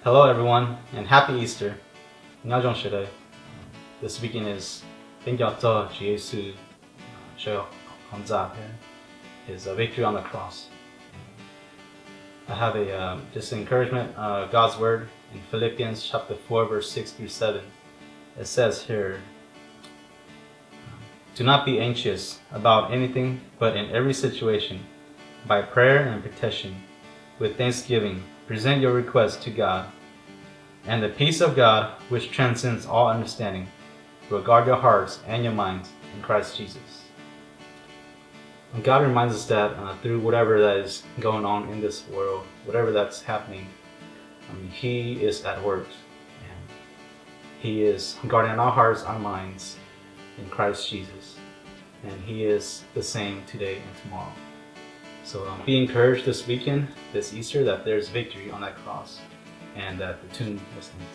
Hello everyone, and happy Easter. 안녕하세요. This weekend is Txawj Jesu his victory on the cross. I have a just encouragement, God's word in Philippians chapter 4 verse 6 through 7. It says here, do not be anxious about anything, but in every situation, by prayer and petition, with thanksgiving, present your requests to God, and the peace of God, which transcends all understanding, will guard your hearts and your minds in Christ Jesus. And God reminds us that through whatever that is going on in this world, whatever that's happening, He is at work, and He is guarding our hearts, our minds in Christ Jesus, and He is the same today and tomorrow. So be encouraged this weekend, this Easter, that there's victory on that cross, and that the tomb was empty.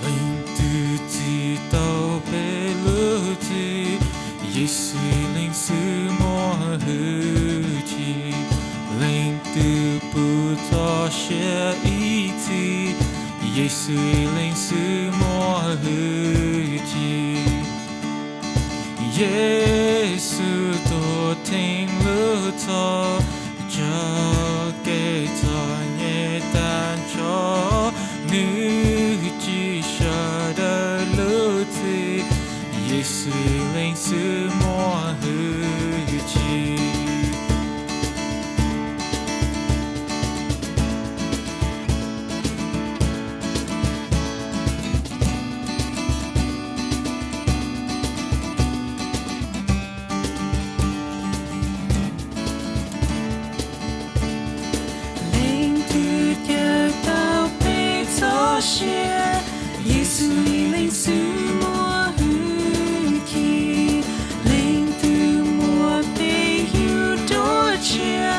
Leejtwg Txhiv Peb Lub Txim, Jesu to thing lu cho cho ke cho nhẹ tan cho nữ chỉ sợ đời lu chi Jesu linh sư mua hư chi. Jesu linh sư mua hư chi, linh từ mua bê hiu đô chia.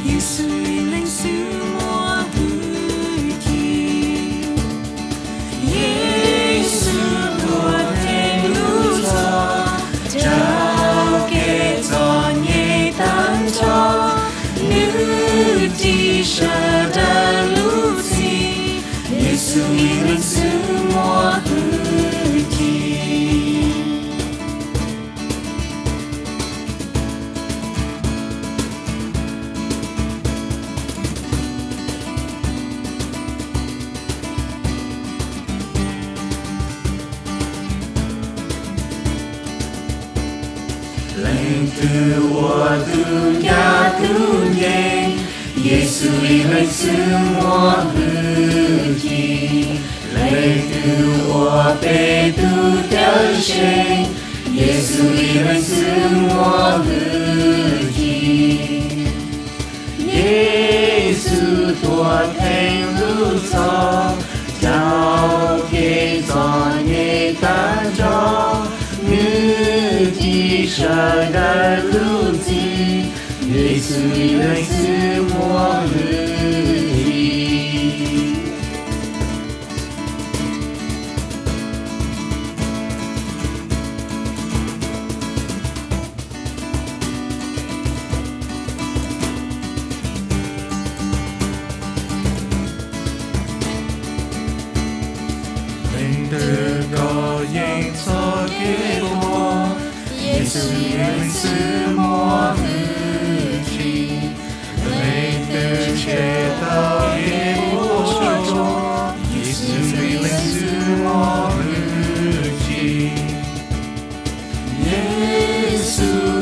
Jesu linh sư mua hư chi, Jesu của thánh lưu cho, trao kê cho nhẹ tan cho, nữ chỉ sợ đã lưu chi. Jesu linh sư mua hư chi. Linh từ của từ nhà từ nhẹ, Jesu linh sư mua hư chi. Lấy từ của bê tu theo sinh, Jesu linh sư mua hư chi. Jesu tua thánh lưu cho, trao kê cho nhẹ tan cho, nữ chỉ sợ đời lưu chi. Jesu linh sư mua hư chi. Từ có danh cho kết quả, Jesu linh sư mua hư chi. Lấy từ chế tạo kết quả cho, Jesu linh sư mua hư chi. Jesu